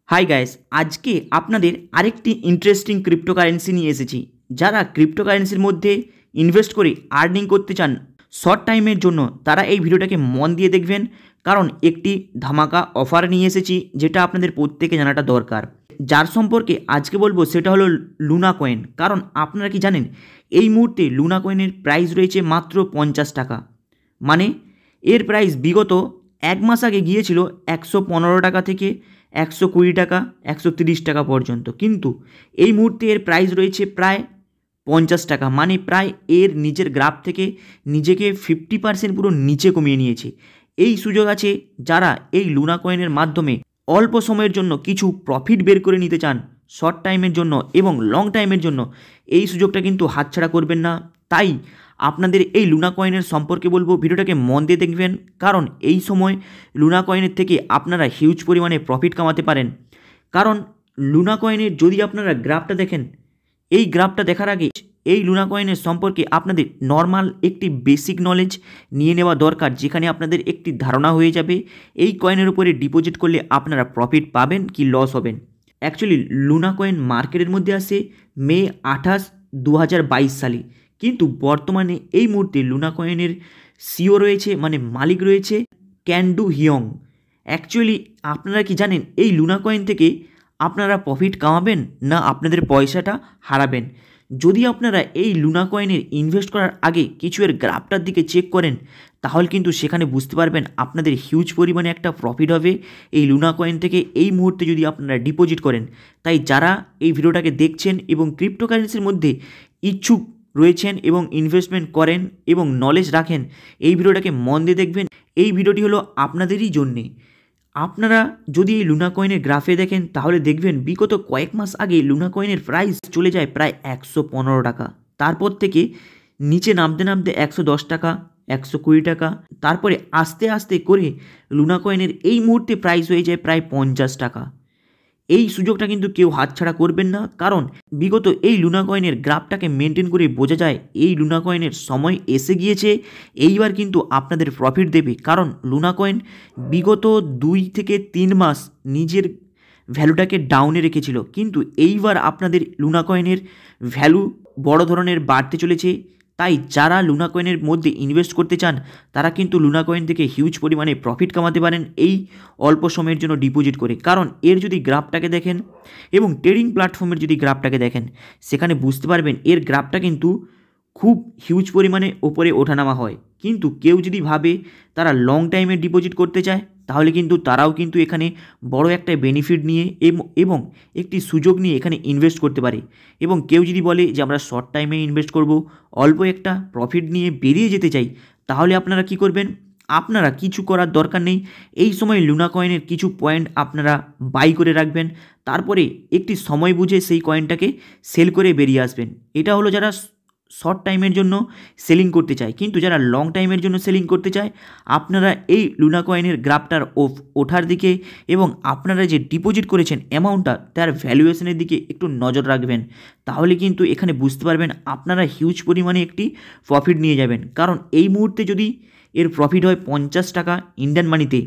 Hi guys, আজকে আপনাদের আরেকটি ইন্টারেস্টিং ক্রিপ্টোকারেন্সি নিয়ে এসেছি। যারা ক্রিপ্টোকারেন্সির মধ্যে ইনভেস্ট করে আর্নিং করতে চান শর্ট টাইমের জন্য, তারা এই ভিডিওটাকে মন দিয়ে দেখবেন, কারণ একটি ধামাকা অফার নিয়ে এসেছি যেটা আপনাদের প্রত্যেকে জানাটা দরকার। যার সম্পর্কে আজকে বলবো সেটা হলো লুনা কয়েন। কারণ আপনারা কি জানেন, এই মুহূর্তে লুনা কয়েনের প্রাইস রয়েছে মাত্র 50 টাকা। মানে এর প্রাইস বিগত এক মাস আগে গিয়েছিল 115 টাকা থেকে 120 টাকা, 130 টাকা পর্যন্ত, কিন্তু এই মুহূর্তে এর প্রাইস রয়েছে প্রায় 50 টাকা। মানে প্রায় এর নিজের গ্রাফ থেকে নিজেকে 50% পুরো নিচে কমিয়ে নিয়েছে। এই সুযোগ আছে যারা এই লুনা কয়েনের মাধ্যমে অল্প সময়ের জন্য কিছু প্রফিট বের করে নিতে চান শর্ট টাইমের জন্য এবং লং টাইমের জন্য, এই সুযোগটা কিন্তু হাতছাড়া করবেন না। তাই আপনাদের এই লুনা কয়েনের সম্পর্কে বলবো, ভিডিওটাকে মন দিয়ে দেখবেন, কারণ এই সময় লুনা কয়েনের থেকে আপনারা হিউজ পরিমাণে প্রফিট কামাতে পারেন। কারণ লুনা কয়েনের যদি আপনারা গ্রাফটা দেখেন, এই গ্রাফটা দেখার আগে এই লুনা কয়েনের সম্পর্কে আপনাদের নর্মাল একটি বেসিক নলেজ নিয়ে নেওয়া দরকার, যেখানে আপনাদের একটি ধারণা হয়ে যাবে এই কয়েনের উপরে ডিপোজিট করলে আপনারা প্রফিট পাবেন কি লস হবেন। অ্যাকচুয়ালি লুনা কয়েন মার্কেটের মধ্যে আসে মে 28, 2022 সালে, কিন্তু বর্তমানে এই মুহূর্তে লুনা কয়েনের সিও রয়েছে, মানে মালিক রয়েছে ক্যান্ডু হিয়ং। অ্যাকচুয়ালি আপনারা কি জানেন, এই লুনা কয়েন থেকে আপনারা প্রফিট কামাবেন না আপনাদের পয়সাটা হারাবেন। যদি আপনারা এই লুনা কয়েনের ইনভেস্ট করার আগে কিছু এর গ্রাফটার দিকে চেক করেন, তাহলে কিন্তু সেখানে বুঝতে পারবেন আপনাদের হিউজ পরিমাণে একটা প্রফিট হবে এই লুনা কয়েন থেকে এই মুহূর্তে যদি আপনারা ডিপোজিট করেন। তাই যারা এই ভিডিওটাকে দেখছেন এবং ক্রিপ্টোকারেন্সির মধ্যে ইচ্ছুক রয়েছেন এবং ইনভেস্টমেন্ট করেন এবং নলেজ রাখেন, এই ভিডিওটাকে মন দিয়ে দেখবেন। এই ভিডিওটি হলো আপনাদেরই জন্যে। আপনারা যদি এই লুনা কয়েনের গ্রাফে দেখেন, তাহলে দেখবেন বিগত কয়েক মাস আগে লুনা কয়েনের প্রাইস চলে যায় প্রায় 115 টাকা। তারপর থেকে নিচে নামতে নামতে 110 টাকা, 120 টাকা, তারপরে আস্তে আস্তে করে লুনা কয়েনের এই মুহূর্তে প্রাইস হয়ে যায় প্রায় 50 টাকা। এই সুযোগটা কিন্তু কেউ হাতছাড়া করবেন না, কারণ বিগত এই লুনা কয়েনের গ্রাফটাকে মেনটেন করে বোঝা যায় এই লুনা কয়েনের সময় এসে গিয়েছে। এইবার কিন্তু আপনাদের প্রফিট দেবে, কারণ লুনা কয়েন বিগত 2 থেকে 3 মাস নিজের ভ্যালুটাকে ডাউনে রেখেছিল, কিন্তু এইবার আপনাদের লুনা কয়েনের ভ্যালু বড় ধরনের বাড়তে চলেছে। তাই যারা লুনা কয়েনের মধ্যে ইনভেস্ট করতে চান, তারা কিন্তু লুনা কয়েন থেকে হিউজ পরিমাণে প্রফিট কামাতে পারেন এই অল্প সময়ের জন্য ডিপোজিট করে। কারণ এর যদি গ্রাফটাকে দেখেন এবং ট্রেডিং প্ল্যাটফর্মের যদি গ্রাফটাকে দেখেন, সেখানে বুঝতে পারবেন এর গ্রাফটা কিন্তু খুব হিউজ পরিমাণে ওপরে ওঠানামা হয়। কিন্তু কেউ যদি ভাবে তারা লং টাইমে ডিপোজিট করতে চায়, তাহলে কিন্তু তারাও কিন্তু এখানে বড় একটা বেনিফিট নিয়ে এবং একটি সুযোগ নিয়ে এখানে ইনভেস্ট করতে পারে। এবং কেউ যদি বলে যে আমরা শর্ট টাইমে ইনভেস্ট করব, অল্প একটা প্রফিট নিয়ে বেরিয়ে যেতে চাই, তাহলে আপনারা কি করবেন? আপনারা কিছু করার দরকার নেই। এই সময় লুনা কয়েনের কিছু পয়েন্ট আপনারা বাই করে রাখবেন, তারপরে একটি সময় বুঝে সেই কয়েনটাকে সেল করে বেরিয়ে আসবেন। এটা হলো যারা শর্ট টাইমের জন্য সেলিং করতে চায়। কিন্তু যারা লং টাইমের জন্য সেলিং করতে চায়, আপনারা এই লুনা কয়েনের গ্রাফটার ওঠার দিকে এবং আপনারা যে ডিপোজিট করেছেন অ্যামাউন্টটা, তার ভ্যালুয়েশনের দিকে একটু নজর রাখবেন। তাহলে কিন্তু এখানে বুঝতে পারবেন আপনারা হিউজ পরিমাণে একটি প্রফিট নিয়ে যাবেন। কারণ এই মুহূর্তে যদি এর প্রফিট হয় 50 টাকা ইন্ডিয়ান মানিতে,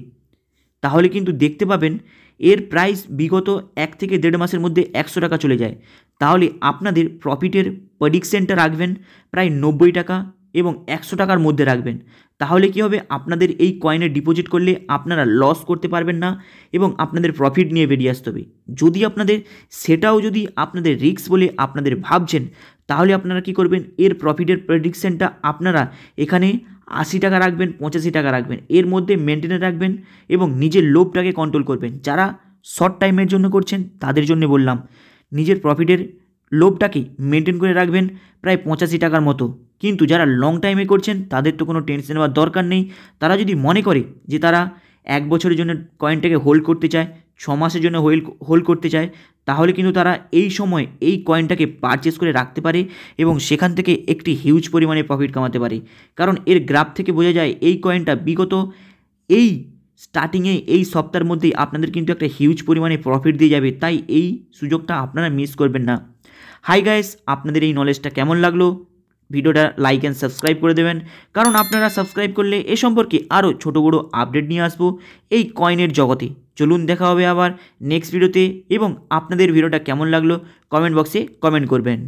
তাহলে কিন্তু দেখতে পাবেন এর প্রাইস বিগত 1 থেকে 1.5 মাসের মধ্যে 100 টাকা চলে যায়। তাহলে আপনাদের প্রফিটের প্রেডিকশনটা রাখবেন প্রায় 90 টাকা এবং 100 টাকার মধ্যে রাখবেন। তাহলে কি হবে, আপনাদের এই কয়েনে ডিপোজিট করলে আপনারা লস করতে পারবেন না এবং আপনাদের প্রফিট নিয়ে বেরিয়ে আসতে হবে। যদি আপনাদের সেটাও যদি আপনাদের রিস্ক বলে আপনাদের ভাবছেন, তাহলে আপনারা কি করবেন, এর প্রফিটের প্রেডিকশনটা আপনারা এখানে 80 টাকা রাখবেন, 85 টাকা রাখবেন, এর মধ্যে মেনটেনে রাখবেন এবং নিজের লোভটাকে কন্ট্রোল করবেন। যারা শর্ট টাইমের জন্য করছেন তাদের জন্য বললাম, নিজের প্রফিটের লোভটাকে মেনটেন করে রাখবেন প্রায় 85 টাকার মতো। কিন্তু যারা লং টাইমে করছেন তাদের তো কোনো টেনশন নেওয়ার দরকার নেই। তারা যদি মনে করে যে তারা 1 বছরের জন্য কয়েনটাকে হোল্ড করতে চায়, 6 মাসের জন্য হোল্ড করতে চায়, তাহলে কিন্তু তারা এই সময় এই কয়েনটাকে পারচেস করে রাখতে পারে এবং সেখান থেকে একটি হিউজ পরিমাণে প্রফিট কামাতে পারে। কারণ এর গ্রাফ থেকে বোঝা যায় এই কয়েনটা বিগত এই স্টার্টিংয়ে এই সপ্তাহের মধ্যেই আপনাদের কিন্তু একটা হিউজ পরিমাণে প্রফিট দিয়ে যাবে। তাই এই সুযোগটা আপনারা মিস করবেন না। হাই গাইস, আপনাদের এই নলেজটা কেমন লাগলো ভিডিওটা লাইক অ্যান্ড সাবস্ক্রাইব করে দেবেন, কারণ আপনারা সাবস্ক্রাইব করলে এ সম্পর্কে আরও ছোটো বড়ো আপডেট নিয়ে আসবো এই কয়েনের জগতে। চলুন দেখা হবে আবার নেক্সট ভিডিওতে, এবং আপনাদের ভিডিওটা কেমন লাগলো কমেন্ট বক্সে কমেন্ট করবেন।